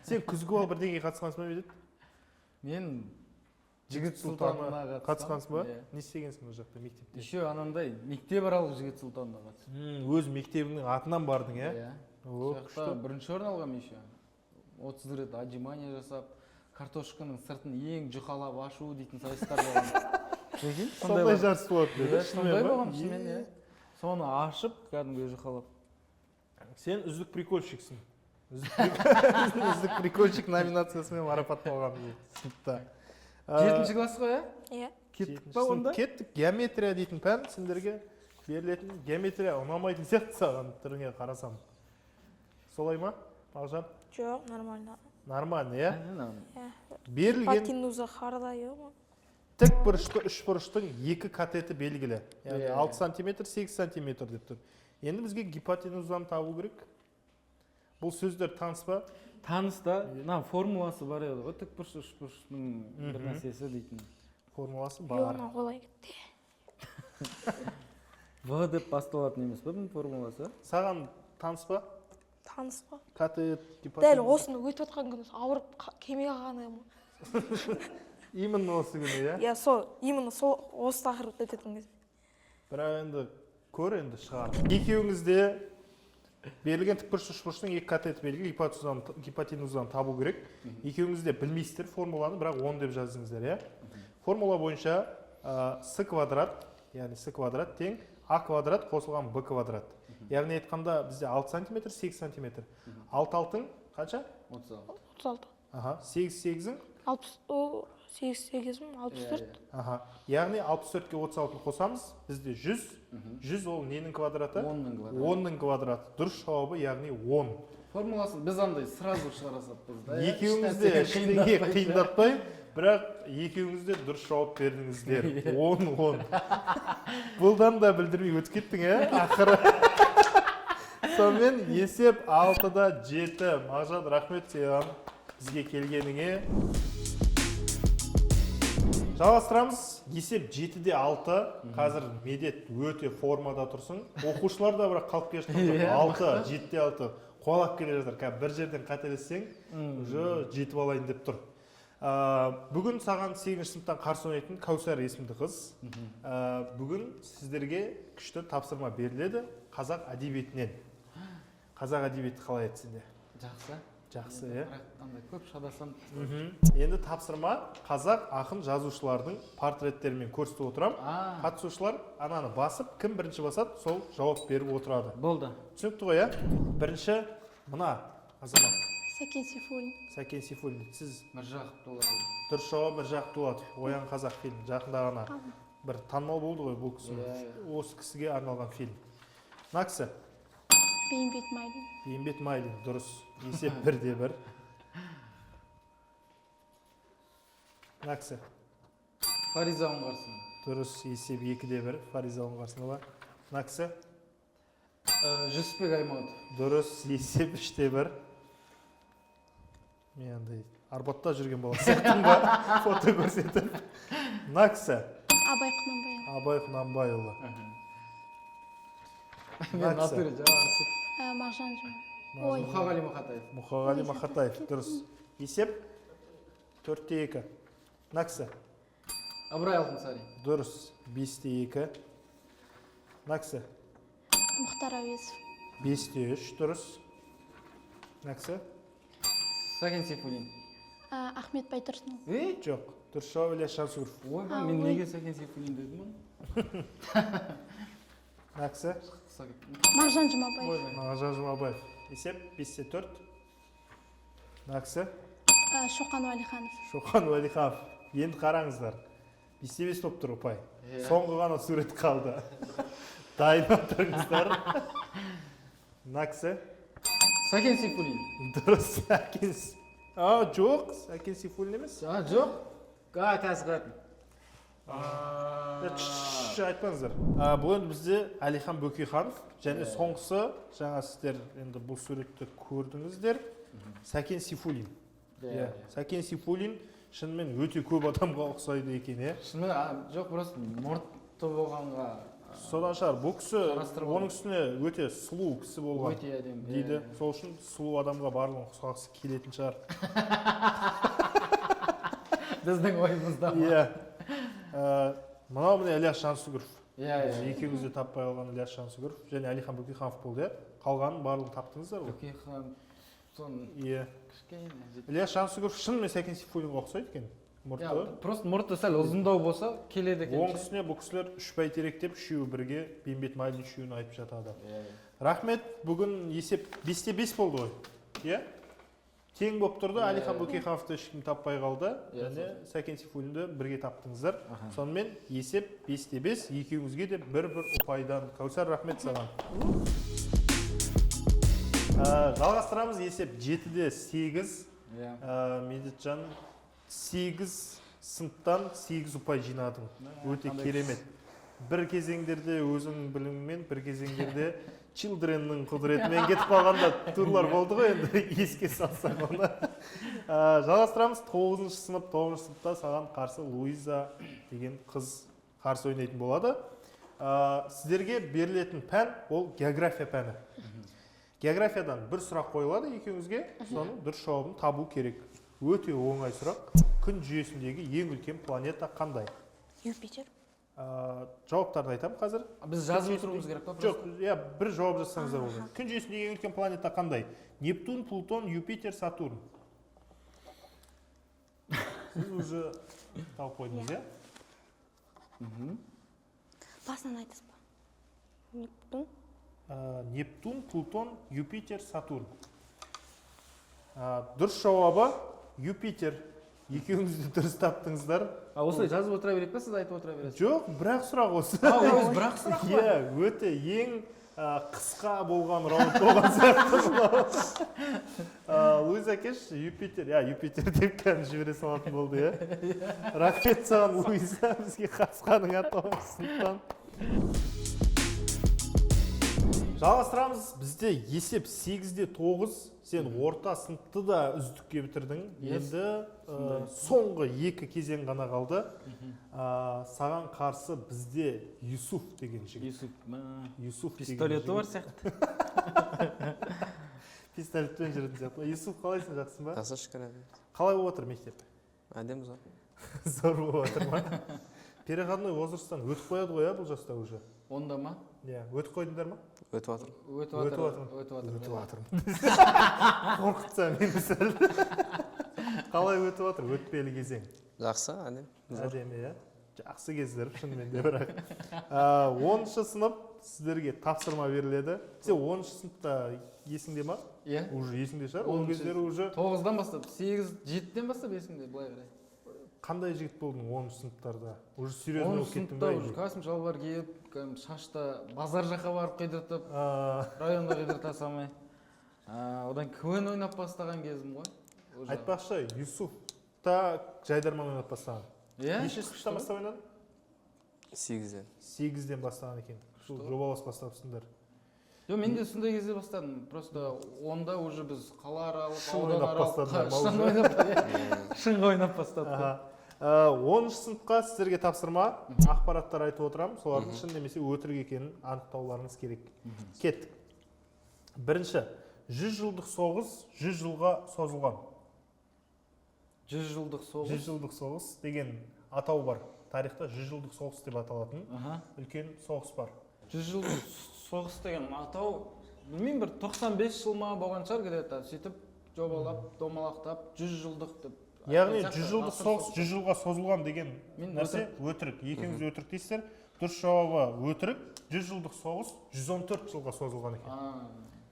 Сен күзгі бал бірдеңеге қатысқансың ба бедет? Мен Жігіт сұлтанына қатысқансың ба? Не істегенсің ол жақта мектепте? Еще анандай мектепаралық жігіт сұлтанына қатыстым. Өз мектебіңнің атынан бардың, Иә. Жақта бірінші орын алғам еще. 30 рет отжимание жасап, картошканың сыртын ең жұқалап ашу дейтін сайыстар болған. Сондай жарыс болады. Сондай болған шынымен, иә. Соны ашып, кәдімгі жұқалап. Сен үздік прикольщиксің. Үздік прикольщик номинациясымен марапатталған сыныпта. 7-ші класс қой, Иә. Кеттік па онда? Кеттік. Геометрия дейтін пән сендерге берілетін. Геометрия ұнамайтын сияқты саған түріңе қарасам. Солай ма, Мағжан? Жоқ, нормально. Нормально, иә? Иә. Берілген Гипотенуза қарда ма? тік бұрышты үш бұрыштың екі катеті белгілі. Яғни Иә. 6 см, 8 см деп тұр. Енді бізге гипотенузаны табу керек. Бұл сөздер таныс па? Таныс та, формуласы бар еді ғой, тік бұрыш, үш бұрыштың бір нәрсесі дейтін. Формуласы бар. Йоғына қолай кетті. В деп басталатын емес па бұның формуласы? Саған таныс па? Таныс па? Катет, Дәл гипотенуза. осыны өтіп жатқан күні ауырып кемеге қалғаны. Именно осы күні, иә? Иә, именно осы тақырыпты өтетін кезде. Бірақ енді көр енді шығар. Екеуіңізде берілген тікбұрыш үшбұрыштың екі катеті белгілі, гипотенузаны табу керек. Екеуіңізде білмейсіздер формуланы, бірақ 10 деп жаздыңыздар, иә? Формула бойынша с квадрат, яғни с квадрат тең а квадрат қосылған б квадрат. Яғни айтқанда бізде 6 см, 8 см. 6-6-ың қанша? 36. 36. 8-8-ің? 8-8-ім 64. Яғни 64-ке 36-ны қосамыз, бізде 100. 100 ол ненің квадраты? 10-ның квадраты. 10-ның квадраты. Дұрыс жауабы яғни 10. Формуласын біз андай сразу шығарасақ бізді. Екеуіңізде ештеңе қиындатпай, бірақ екеуіңізде дұрыс жауап бердіңіздер. 10-10. Бұлдан да білдірмей өтіп кеттің, ақыры. Сонымен есеп 6-да 7. Мағжан, рахмет саған бізге келгеніңе. Жалғастырамыз. Есеп 7-де 6. Қазір медет өте формада тұрсын. Оқушылар да бірақ қалып келе жатыр. 6, 7-де 6. Қуалап келе жатыр. Бір жерден қателессең, уже жетіп алайын деп тұр. Бүгін саған 8-ші сыныптан қарсы ойнайтын Кәусар есімді қыз. Бүгін сіздерге күшті тапсырма беріледі қазақ әдебиетінен. Қазақ әдебиеті қалай еді сенде? Жақсы. Жақсы, иә? Андай көп шадасам. Енді тапсырма қазақ ақын жазушылардың портреттерімен көрсетіп отырам. Қатысушылар ананы басып, кім бірінші басады, сол жауап беріп отырады. Болды. Түсінікті ғой, бірінші мына азамат. Сәкен Сейфуллин. Сәкен Сейфуллин. Сіз Міржақып Дулатов. дұрыс жауап Міржақып Дулатов. Оян қазақ фильм. Жақында ғана бір танымал болды ғой бұл кісі. Осы кісіге арналған фильм. Мына кісі? Бейімбет Майлин. Бейімбет Майлин. Дұрыс. Есеп 1-де 1. Мына кісі? Фариза Оңғарсынова. Дұрыс. Есеп 2-де 1. Фариза Оңғарсынова. Мына кісі? Жүсіпбек Аймауытов. Дұрыс. Есеп 3-де 1. Мен андай арбатта жүрген бала сияқтымын ба? Фото көрсетіп. Мына кісі? Абай Құнанбайұлы. Абай Құнанбайұлы. Мен натуре жауапсыз. Мағжан Жұмабаев. Мұқағали Мақатаев. Мұқағали Мақатаев. Дұрыс. Есеп 4-2. Накса. Абырай Алтынсарин. Дұрыс. 5-2. Накса. Мұхтар Әуезов. 5-3. Дұрыс. Накса. Сәкен Сейфуллин. Ахмет Байтұрсынов. Жоқ. Дұрыс жауап Ілияс Жансүгіров. Ойбай, мен неге Сәкен Сейфуллин дедім оны? Накса. Мағжан Жұмабаев. Ойбай. Мағжан Жұмабаев. Есеп 5-4. Накса. Шоқан Уәлиханов. Шоқан Уәлиханов. Енді қараңыздар. 5-5 болып тұр ұпай. Соңғы ғана сурет қалды. Дайын отырыңыздар. Накса. Сәкен Сейфуллин. Дұрыс. Сәкен. Жоқ. Сәкен Сейфуллин емес. Жоқ. Қазір қатын. Айтпаңыздар. Бұл енді бізде Әлихан Бөкейханов және соңғысы жаңа сіздер енді бұл суретті көрдіңіздер. Сәкен Сейфуллин. Сәкен Сейфуллин шынымен өте көп адамға ұқсайды екен, е? Шынымен жоқ, просто мұртты болғанға. Содан шығар, бұл кісі оның үстіне өте сұлу кісі болған Өте әдемі. дейді. Сол үшін сұлу адамға барлығын ұқсағысы келетін шығар. Біздің ойымызда. Иә. Мынау міне Ілияс Жансүгіров. Иә. Екеуіңіз де таппай қалған Ілияс Жансүгіров және Әлихан Бөкейханов болды, иә? Қалғанын барлығын таптыңыздар ғой. Бөкейхан. Соны Иә. кішкене. Ілияс Жансүгіров шынымен Сәкен Сейфуллинге ұқсайды екен. Мұрты. Просто мұрты сәл ұзындау болса, келеді екен. Оның үстіне бұл кісілер 3 бәйтерек деп үшеуі бірге бейімбет майлин үшеуін айтып жатады. Рахмет, бүгін есеп 5-5 болды ғой. Иә? Тең болып тұрды, Әлихан Бөкейхановты ешкім таппай қалды, және Сәкен Сейфуллинді бірге таптыңыздар. Сонымен есеп 5-5, екеуіңізге де бір-бір ұпайдан. Кәусар, рахмет саған. Жалғастырамыз, есеп 7-8. Медетжан 8 сыныптан 8 ұпай жинадың. Өте керемет. Бір кезеңдерде өзің біліммен, бір кезеңдерде Children'ның құдіретімен кетіп қалғанда турлар болды ғой, енді еске салсақ оны. Жалғастырамыз, 9 сыныпта саған қарсы Луиза деген қыз қарсы ойнайтын болады. Сіздерге берілетін пән ол география пәні. Географиядан бір сұрақ қойылады екеуіңізге, соның дұрыс жауабын табу керек. Өте оңай сұрақ. Күн жүйесіндегі ең үлкен планета қандай? Юпитер. Жауаптарды айтамын қазір. Біз жазып отыруымыз керек па? Жоқ, бір жауап жазсаңыздар болды. Күн жүйесіндегі ең үлкен планета қандай? Нептун, Плутон, Юпитер, Сатурн. Сіз уже тауып қойдыңыз, иә? Басынан айтасыз ба? Нептун. Нептун, Плутон, Юпитер, Сатурн. Дұрыс жауабы Юпитер. Екеуіңізді дұрыс таптыңыздар. Осылай жазып отыра берейік па, сіз айтып отыра бересіз? Жоқ, бірақ сұрақ осы. Өзі бірақ сұрақ па? Иә, өте ең қысқа болған раунд болған сияқты. Луиза кеш, Юпитер. Юпитер деп кәдімгі жібере салатын болды, иә? Рахмет саған, Луиза, бізге қатысқаныңа 9 сыныптан. Жалғастырамыз, бізде есеп 8-9, сен орта сыныпты да үздікке бітірдің. Енді соңғы 2 кезең ғана қалды. Саған қарсы бізде Юсуф деген жігіт. Юсуф деген пистолеті бар сияқты. Пистолетпен жүретін сияқты. Юсуф, қалайсың, жақсың ба? Жақсы, шүкір. Қалай болып отыр мектеп? Әдемі зор. Зор болып отыр ма? Переходной возрасттан өтіп қояды ғой, бұл жаста уже. Онда ма? Өтіп қойдыңдар ма? Өтіп жатыр. Өтіп жатыр. Қорқытса мені сәл. Қалай өтіп жатыр? Өтпелі кезең. Жақсы, әдемі. Әдемі, иә? Жақсы кездер, шынымен де бірақ. 10-шы сынып сіздерге тапсырма беріледі. Сен 10-шы сыныпта есіңде ма? Иә. Уже есіңде шығар? Ол кездері уже 9-дан бастап, 8-7-ден бастап есімде, былай қарай. Қандай жігіт болдың 10-шы сыныптарда? Уже серьезно болып кеттің ба? 10-шы сыныпта кәсім шалбар киіп, шашта базар жаққа барып қидыртып, районда қидырта салмай. Одан КВН ойнап бастаған кезім ғой. Айтпақшы, Юсуф та жайдарман ойнап бастаған. Неше сыныптан бастап ойнадың? 8-ден. 8-ден бастаған екен. Жобалас бастапсыңдар. Жоқ, мен де сондай кезде бастадым. Просто онда уже біз қалааралық, шынға ойнап бастадық. 10-шы сыныпқа сіздерге тапсырма, ақпараттар айтып отырамын. Солардың шын немесе өтірік екенін анықтауларыңыз керек. Кеттік. Бірінші, 100 жылдық соғыс 100 жылға созылған. 100 жылдық 100 соғыс. жылдық соғыс деген атау бар. Тарихта 100 жылдық соғыс деп аталатын үлкен соғыс бар. 100 жылдық соғыс деген атау, білмеймін, бір 95 жыл ма болған шығар где-то, сөйтіп жобалап, домалақтап, 100 жылдық деп. Яғни 100 жылдық соғыс 100 жылға созылған деген Мен нәрсе өтірік. Екеуіңіз өтірік дейсіздер. Дұрыс жауабы өтірік. 100 жылдық соғыс 114 жылға созылған екен.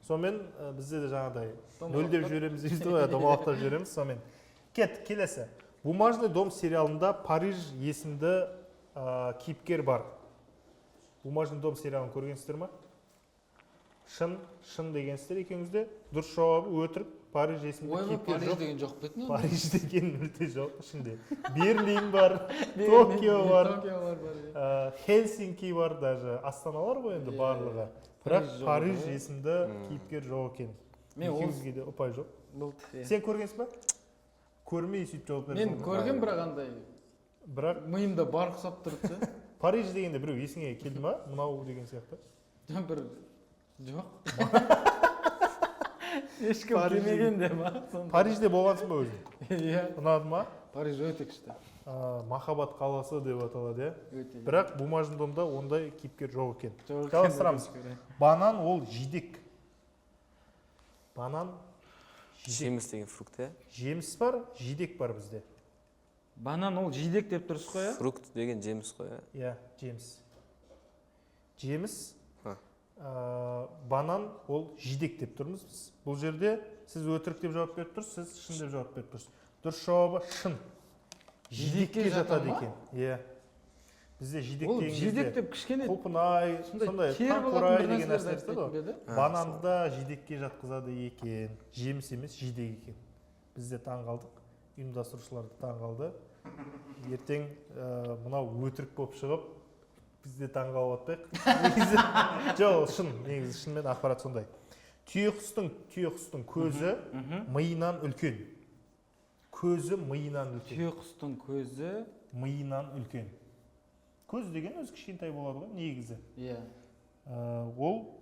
Сонымен бізде де жаңағыдай нөлдеп жібереміз дейді ғой, домалақтап жібереміз. Сонымен келесі. Бумажный дом сериалында Париж есімді кейіпкер бар. Бумажный дом сериалын көргенсіздер ма? Шын дегенсіздер екеуіңізде. Дұрыс жауабы өтірік. Париж есімді кейіпкер жоқ. Париж деген жоқ бетін. Париж деген мүлде жоқ ішінде. Берлин бар, Токио бар, Хельсинки бар, даже астаналар ғой енді барлығы. Бірақ Париж есімді кейіпкер жоқ екен. Екеуіңізге де ұпай жоқ. Сен көргенсің ба? Көрмей сөйтіп жауап бердің. Мен көрген, бірақ андай. Бірақ Миымда бар құсап тұрды. Париж дегенде біреу есіңе келді ма? Мынау деген сияқты. Бір жоқ. Ешкім келмеген де ма? Парижде болғансың ба өзің? Иә. Ұнады ма? Париж өте күшті. Махаббат қаласы деп аталады, иә. Өте. Бірақ бумажный домда ондай кейіпкер жоқ екен. Жоқ екен. Жалғастырамыз. Банан ол жидек. Банан Жеміс деген фрукт, иә? жеміс бар, жидек бар бізде. Банан ол жидек деп тұрсыз ғой, иә? Фрукт деген жеміс қой, иә? Иә, жеміс. Жеміс, банан ол жидек деп тұрмыз біз. Бұл жерде сіз өтірік деп жауап беріп тұрсыз, сіз шын деп жауап беріп тұрсыз. Дұрыс жауабы шын. Жидекке жатады екен. Иә. Бізде жидек Ол деген жидек кезде деп кішкене құлпынай, сондай таңқурай деген нәрселер ғой. да? Бананды да жидекке жатқызады екен. Жеміс емес, жидек екен. Бізде таң қалдық. Ұйымдастырушыларды таң қалды. Ертең мынау өтірік болып шығып, бізде таң қалып атпайық. Жоқ, шын. Негізі шынымен ақпарат сондай. Түйеқұстың көзі миынан үлкен. Көзі миынан үлкен. Түйеқұстың көзі Миынан үлкен. Көз деген өзі кішкентай болады ғой, негізі. Иә. Ол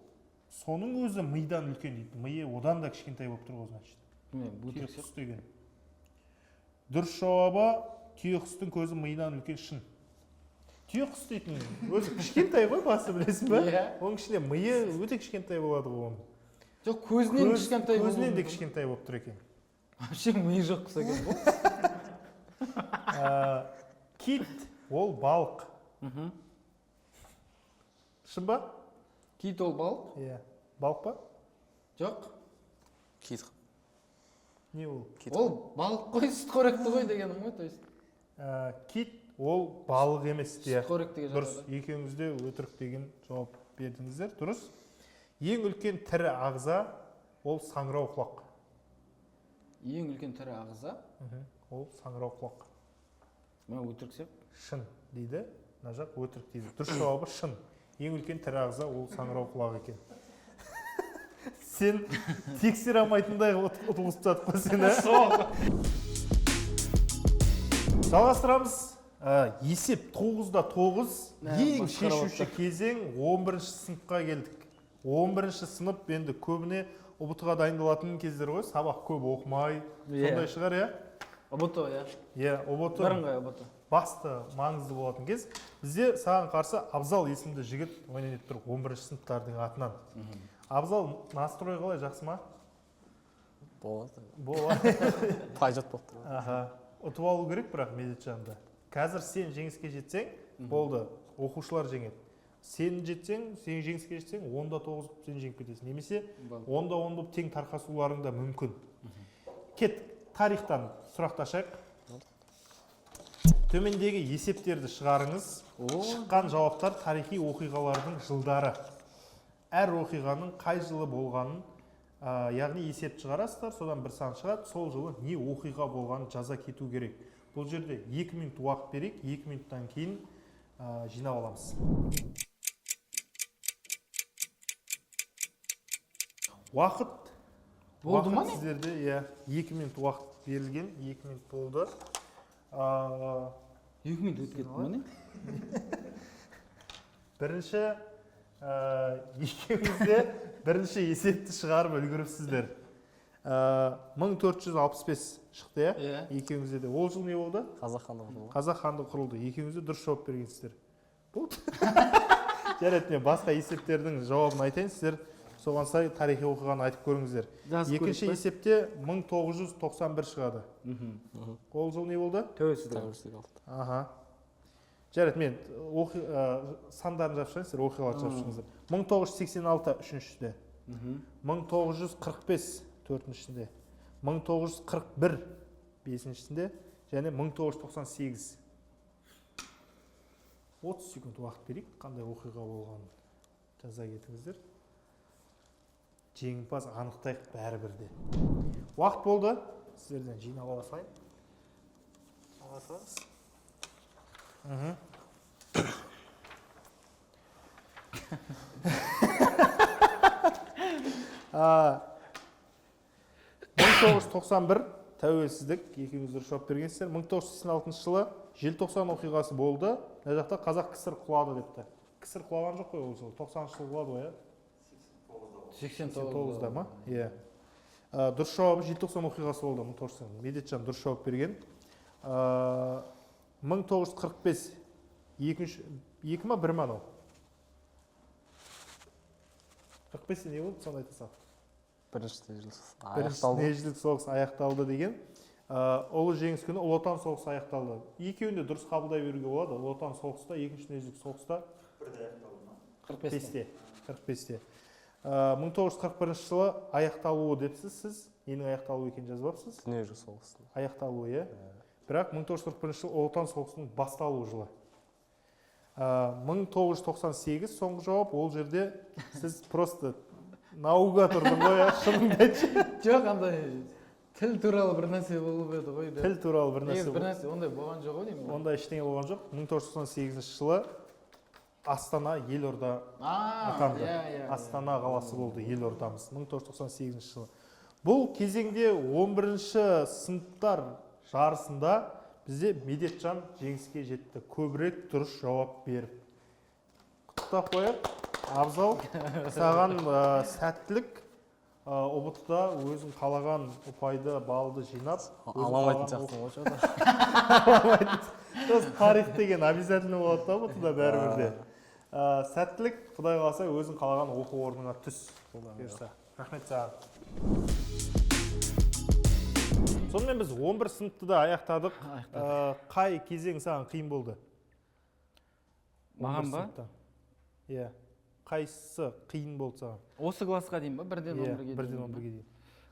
соның өзі мидан үлкен дейді. Миы одан да кішкентай болып тұр ғой, значит. Түйеқұс деген. Дұрыс жауабы түйеқұстың көзі миынан үлкен шын. Түйеқұс дейтін өзі кішкентай ғой, басы білесің ба? Оның ішінде миы өте кішкентай болады ғой оның. Жоқ, көзінен кішкентай болып. Көзінен де кішкентай болып тұр екен. Вообще миы жоқ құса екен ғой. Кит ол балық. Шын ба? Кит ол балық? Иә. Балық па? Жоқ. Кит. Не ол? Ол балық қой, сүтқоректі ғой дегенім ғой, то есть. Кит ол балық емес те. Сүтқорек деген дұрыс. Екеуіңізде өтірік деген жауап бердіңіздер. Дұрыс. Ең үлкен тірі ағза ол саңырауқұлақ. Ең үлкен тірі ағза? Ол саңырауқұлақ. Мен өтірік сеп? Шын дейді. Мына жақ өтірік дейді. Дұрыс жауабы шын. Ең үлкен тірі ағза ол саңырауқұлақ екен. Сен тексере алмайтындай ұтылысып жатып сен. Жалғастырамыз. Есеп 9-да 9. Ең шешуші кезең 11-ші сыныпқа келдік. 11-ші сынып енді көбіне ұбт-ға дайындалатын кездер ғой. Сабақ көп оқымай. Сондай шығар, иә? ұбт, иә. Иә, ұбт. Бірыңғай ұбт. Басты маңызды болатын кез. Бізде саған қарсы Абзал есімді жігіт ойнап тұр 11-ші сыныптардың атынан. Абзал, настрой қалай, жақсы ма? Болады. Болады. Пажат болып тұр. Аха. Ұтып алу керек, бірақ медицинада. Қазір сен жеңіске жетсең, болды, оқушылар жеңеді. Сен жетсең, сен жеңіске жетсең, 10-да 9 сен жеңіп кетесің. Немесе 10-да 10 болып тең тарқасуларың да мүмкін. Кет, тарихтан сұрақты ашайық. Төмендегі есептерді шығарыңыз. Шыққан жауаптар тарихи оқиғалардың жылдары. Әр оқиғаның қай жылы болғанын, яғни есеп шығарасыздар, содан бір сан шығады, сол жылы не оқиға болғанын жаза кету керек. Бұл жерде 2 минут уақыт берейік, 2 минуттан кейін жинап аламыз. Уақыт болды ма? Сіздерде 2 минут уақыт берілген, 2 минут болды. 2 минут өтіп кетті ме? Бірінші екеуіңіз де бірінші есепті шығарып үлгіріпсіздер. 1465 шықты, иә? Иә. Екеуіңізде де. Ол жыл не болды? Қазақ хандығы құрылды. Қазақ хандығы құрылды. Екеуіңіз де дұрыс жауап бергенсіздер. Болды. Жарайды, мен басқа есептердің жауабын айтайын, сіздер соған сай тарихи оқиғаны айтып көріңіздер. Екінші есепте 1991 шығады. Ол жыл не болды? Тәуелсіздік алды. Аха. Жарайды, мен сандарын жапшайын, сіздер оқиғаларды жапшыңыздар. 1986 үшіншіде, 1945 төртіншісінде, 1941 бесіншісінде және 1998. 30 секунд уақыт берейік, қандай оқиға болғанын жаза кетіңіздер. Жеңімпаз анықтайық бәрібірде. Уақыт болды, сіздерден жинап ала салайын. Ала салыңыз. 1991 тәуелсіздік, екеуіңіз дұрыс жауап бергенсіздер. 1986 жылы желтоқсан оқиғасы болды. Мына жақта қазақ КСР құлады депті. КСР құлаған жоқ қой ол жылы. 90 жыл құлады ғой, 89-да ма? Иә. Дұрыс жауабы желтоқсан оқиғасы болды. 1990. Медетжан дұрыс жауап берген. 1945 екі ма бір ма анау? 45-те не болды, соны айта сал. Бірінші дүниежүзілік соғыс аяқталды деген. Ұлы жеңіс күні Ұлы Отан соғысы аяқталды. Екеуін де дұрыс қабылдай беруге болады. Ұлы Отан соғыста, екінші дүниежүзілік соғыста 45-те. 1941 жылы аяқталуы депсіз сіз. Ненің аяқталуы екенін жазбапсыз? дүниежүзілік соғысы. Аяқталуы, иә. Бірақ 1941 жылы Ұлы Отан соғысының басталуы жылы. 1998 соңғы жауап, ол жерде сіз просто науға тұрдың ғой, шыныңды айтшы. Жоқ, андай тіл туралы бір нәрсе болып еді ғой. Тіл туралы бір нәрсе. Бір нәрсе ондай болған жоқ ғой деймін. Ондай ештеңе болған жоқ. 1998 жылы Астана елорда атанды. Астана қаласы болды елордамыз. 1998 жылы. Бұл кезеңде 11-ші сыныптар жарысында бізде Медетжан жеңіске жетті. Көбірек дұрыс жауап беріп. Құттықтап қояйық. Абзал, саған сәттілік, ұбытта өзің қалаған ұпайды, балды жинап. Аламайтын жақсы ғой жода. Тарих деген обязательно болады да ұбытта бәрібірде. Сәттілік, Құдай қаласа өзің қалаған оқу орнына түс. Рахмет саған. Сонымен біз 11 сыныпты да аяқтадық. Қай кезең саған қиын болды? Маған ба? Иә. Қайсысы қиын болды саған? Осы классқа дейін ба? Бірден 11-ге дейін. Бірден 11-ге дейін.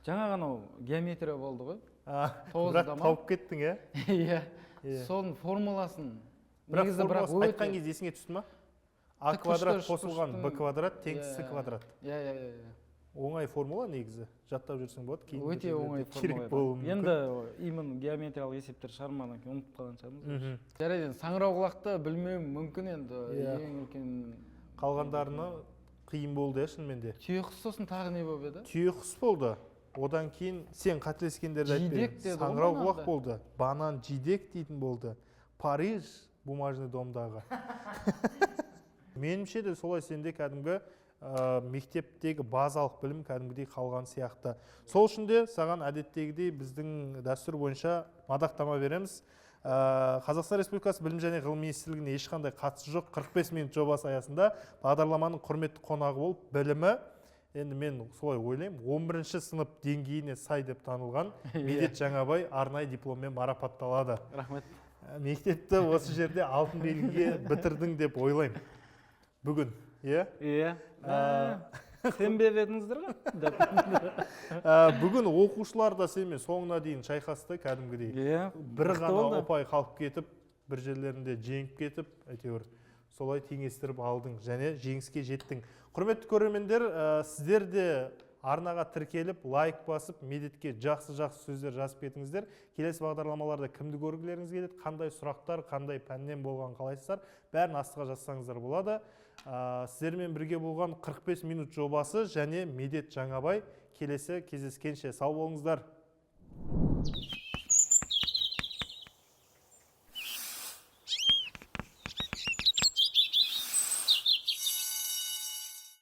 Жаңа ғана геометрия болды ғой. Бірақ тауып кеттің, иә? Иә. Соның формуласын. Бірақ формуласын айтқан кез есіңе түсті ма? А квадрат қосылған Б квадрат тең С квадрат. Иә. Оңай формула негізі. Жаттап жүрсің болады. Өте оңай формула. Енді именно геометриялық есептер шығармадан кейін ұмытып қалған шығармыз. Жарайды, саңырауқұлақты білмеуім мүмкін енді. Ең үлкен қалғандарына қиын болды, шынымен де. Түйеқұс сосын тағы не болып еді? Түйеқұс болды. Одан кейін сен қателескендерді айтпайын. Саңырауқұлақ болды. Банан жидек дейтін болды. Париж бумажный домдағы. Менімше де солай сенде кәдімгі мектептегі базалық білім кәдімгідей қалған сияқты. Сол үшін де саған әдеттегідей біздің дәстүр бойынша мадақтама береміз. Қазақстан Республикасы білім және ғылым министрлігіне ешқандай қатысы жоқ 45 минут жобасы аясында бағдарламаның құрметті қонағы болып білімі, енді мен солай ойлаймын, 11-ші сынып деңгейіне сай деп танылған Медет Жаңабай арнайы дипломмен марапатталады. Рахмет. Мектепті осы жерде алтын белгіге бітірдің деп ойлаймын. Бүгін, иә? Иә. Сенбеп едіңіздер ғой? Бүгін оқушылар да сенімен соңына дейін шайқасты кәдімгідей. Бір ғана ұпай қалып кетіп, бір жерлерінде жеңіп кетіп, әйтеуір солай теңестіріп алдың және жеңіске жеттің. Құрметті көрермендер, сіздер де арнаға тіркеліп, лайк басып, Медетке жақсы сөздер жазып кетіңіздер. Келесі бағдарламаларда кімді көргілеріңіз келеді, қандай сұрақтар, қандай пәннен болған қалайсыздар, бәрін астыға жазсаңыздар болады. Сіздермен бірге болған 45 минут жобасы және Медет Жаңабай келесі кездескенше сау болыңыздар.